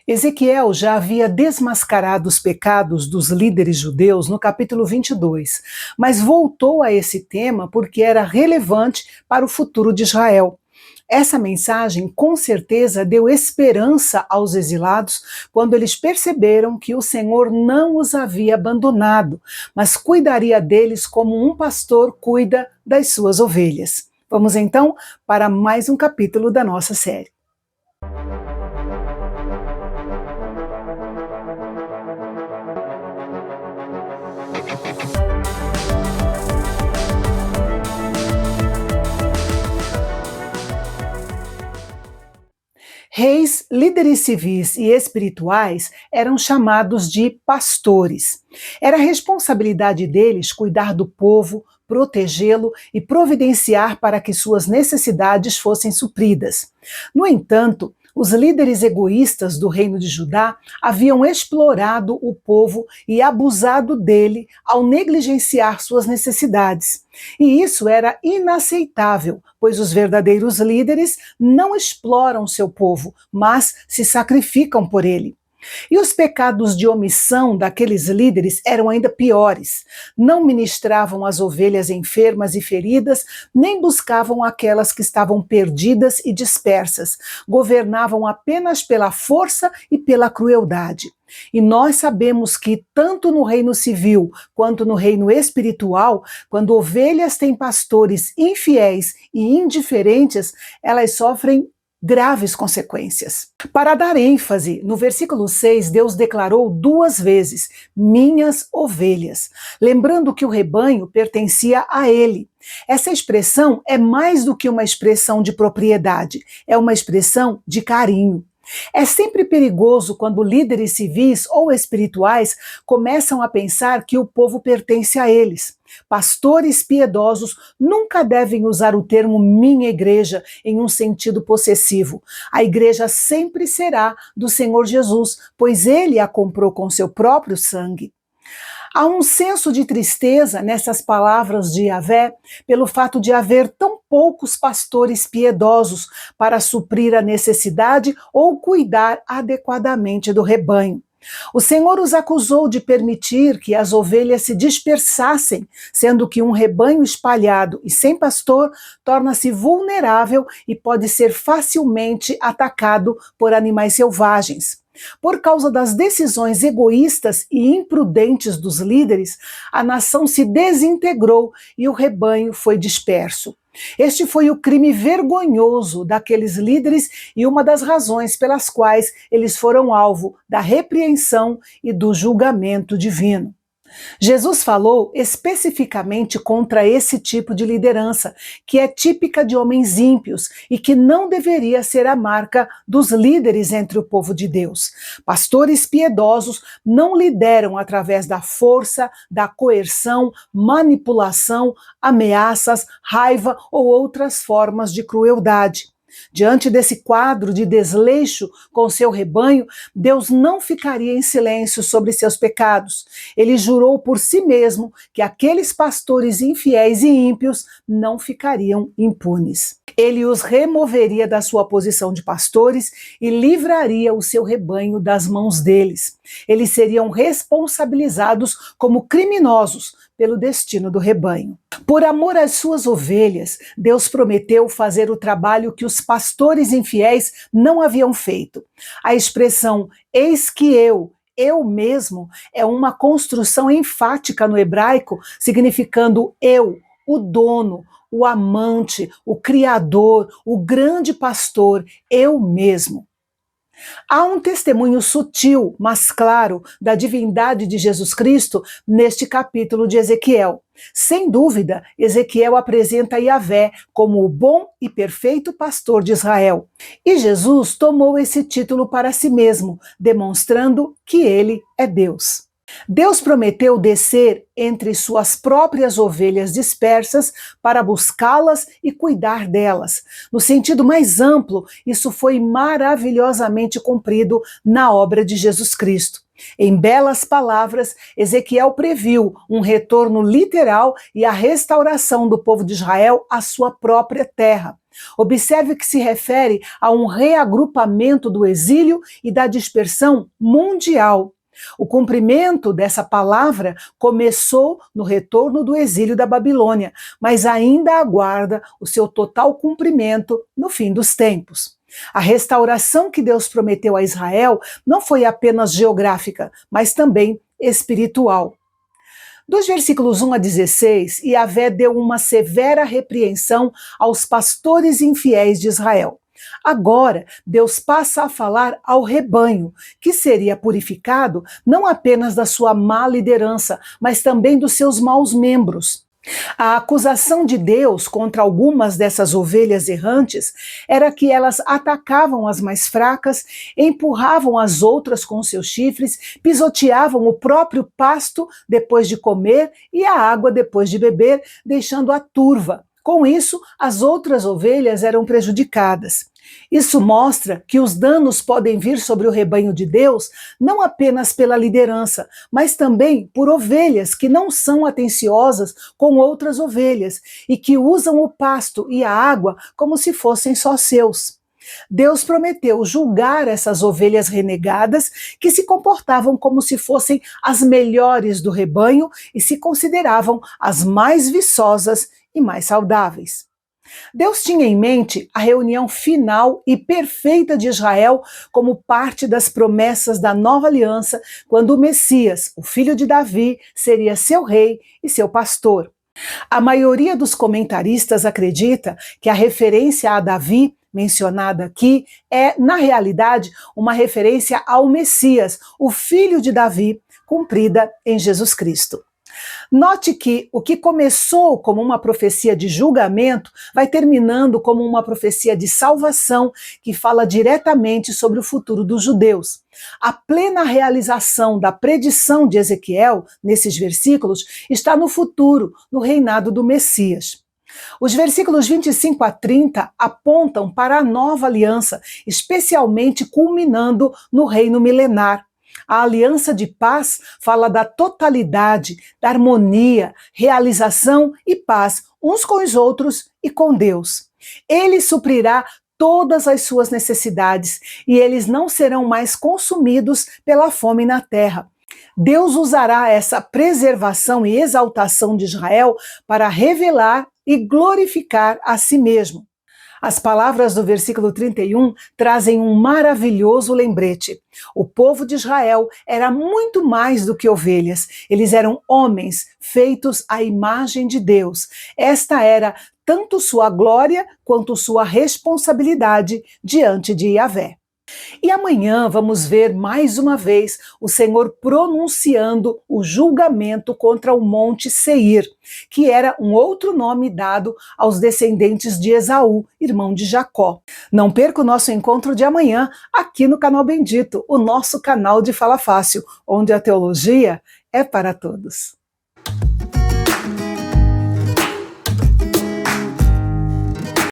Ezequiel já havia desmascarado os pecados dos líderes judeus no capítulo 22, mas voltou a esse tema porque era relevante para o futuro de Israel. Essa mensagem com certeza deu esperança aos exilados quando eles perceberam que o Senhor não os havia abandonado, mas cuidaria deles como um pastor cuida das suas ovelhas. Vamos então para mais um capítulo da nossa série. Reis, líderes civis e espirituais eram chamados de pastores. Era responsabilidade deles cuidar do povo, protegê-lo e providenciar para que suas necessidades fossem supridas. No entanto, os líderes egoístas do reino de Judá haviam explorado o povo e abusado dele ao negligenciar suas necessidades. E isso era inaceitável, pois os verdadeiros líderes não exploram seu povo, mas se sacrificam por ele. E os pecados de omissão daqueles líderes eram ainda piores. Não ministravam as ovelhas enfermas e feridas, nem buscavam aquelas que estavam perdidas e dispersas. Governavam apenas pela força e pela crueldade. E nós sabemos que, tanto no reino civil quanto no reino espiritual, quando ovelhas têm pastores infiéis e indiferentes, elas sofrem graves consequências. Para dar ênfase, no versículo 6, Deus declarou 2 vezes, minhas ovelhas, lembrando que o rebanho pertencia a ele. Essa expressão é mais do que uma expressão de propriedade, é uma expressão de carinho. É sempre perigoso quando líderes civis ou espirituais começam a pensar que o povo pertence a eles. Pastores piedosos nunca devem usar o termo minha igreja em um sentido possessivo. A igreja sempre será do Senhor Jesus, pois ele a comprou com seu próprio sangue. Há um senso de tristeza nessas palavras de Yahvé pelo fato de haver tão poucos pastores piedosos para suprir a necessidade ou cuidar adequadamente do rebanho. O Senhor os acusou de permitir que as ovelhas se dispersassem, sendo que um rebanho espalhado e sem pastor torna-se vulnerável e pode ser facilmente atacado por animais selvagens. Por causa das decisões egoístas e imprudentes dos líderes, a nação se desintegrou e o rebanho foi disperso. Este foi o crime vergonhoso daqueles líderes e uma das razões pelas quais eles foram alvo da repreensão e do julgamento divino. Jesus falou especificamente contra esse tipo de liderança, que é típica de homens ímpios e que não deveria ser a marca dos líderes entre o povo de Deus. Pastores piedosos não lideram através da força, da coerção, manipulação, ameaças, raiva ou outras formas de crueldade. Diante desse quadro de desleixo com seu rebanho, Deus não ficaria em silêncio sobre seus pecados. Ele jurou por si mesmo que aqueles pastores infiéis e ímpios não ficariam impunes. Ele os removeria da sua posição de pastores e livraria o seu rebanho das mãos deles. Eles seriam responsabilizados como criminosos pelo destino do rebanho. Por amor às suas ovelhas, Deus prometeu fazer o trabalho que os pastores infiéis não haviam feito. A expressão eis que eu mesmo, é uma construção enfática no hebraico, significando eu, o dono, o amante, o criador, o grande pastor, eu mesmo. Há um testemunho sutil, mas claro, da divindade de Jesus Cristo neste capítulo de Ezequiel. Sem dúvida, Ezequiel apresenta Yahvé como o bom e perfeito pastor de Israel. E Jesus tomou esse título para si mesmo, demonstrando que ele é Deus. Deus prometeu descer entre suas próprias ovelhas dispersas para buscá-las e cuidar delas. No sentido mais amplo, isso foi maravilhosamente cumprido na obra de Jesus Cristo. Em belas palavras, Ezequiel previu um retorno literal e a restauração do povo de Israel à sua própria terra. Observe que se refere a um reagrupamento do exílio e da dispersão mundial. O cumprimento dessa palavra começou no retorno do exílio da Babilônia, mas ainda aguarda o seu total cumprimento no fim dos tempos. A restauração que Deus prometeu a Israel não foi apenas geográfica, mas também espiritual. Dos versículos 1 a 16, Yahvé deu uma severa repreensão aos pastores infiéis de Israel. Agora, Deus passa a falar ao rebanho, que seria purificado não apenas da sua má liderança, mas também dos seus maus membros. A acusação de Deus contra algumas dessas ovelhas errantes era que elas atacavam as mais fracas, empurravam as outras com seus chifres, pisoteavam o próprio pasto depois de comer e a água depois de beber, deixando-a turva. Com isso, as outras ovelhas eram prejudicadas. Isso mostra que os danos podem vir sobre o rebanho de Deus não apenas pela liderança, mas também por ovelhas que não são atenciosas com outras ovelhas e que usam o pasto e a água como se fossem só seus. Deus prometeu julgar essas ovelhas renegadas que se comportavam como se fossem as melhores do rebanho e se consideravam as mais viçosas e mais saudáveis. Deus tinha em mente a reunião final e perfeita de Israel como parte das promessas da nova aliança, quando o Messias, o filho de Davi, seria seu rei e seu pastor. A maioria dos comentaristas acredita que a referência a Davi, mencionada aqui, é, na realidade, uma referência ao Messias, o filho de Davi, cumprida em Jesus Cristo. Note que o que começou como uma profecia de julgamento vai terminando como uma profecia de salvação que fala diretamente sobre o futuro dos judeus. A plena realização da predição de Ezequiel, nesses versículos, está no futuro, no reinado do Messias. Os versículos 25 a 30 apontam para a nova aliança, especialmente culminando no reino milenar. A aliança de paz fala da totalidade, da harmonia, realização e paz uns com os outros e com Deus. Ele suprirá todas as suas necessidades e eles não serão mais consumidos pela fome na terra. Deus usará essa preservação e exaltação de Israel para revelar e glorificar a si mesmo. As palavras do versículo 31 trazem um maravilhoso lembrete. O povo de Israel era muito mais do que ovelhas. Eles eram homens feitos à imagem de Deus. Esta era tanto sua glória quanto sua responsabilidade diante de Yahvé. E amanhã vamos ver mais uma vez o Senhor pronunciando o julgamento contra o Monte Seir, que era um outro nome dado aos descendentes de Esaú, irmão de Jacó. Não perca o nosso encontro de amanhã aqui no Canal Bendito, o nosso canal de Fala Fácil, onde a teologia é para todos.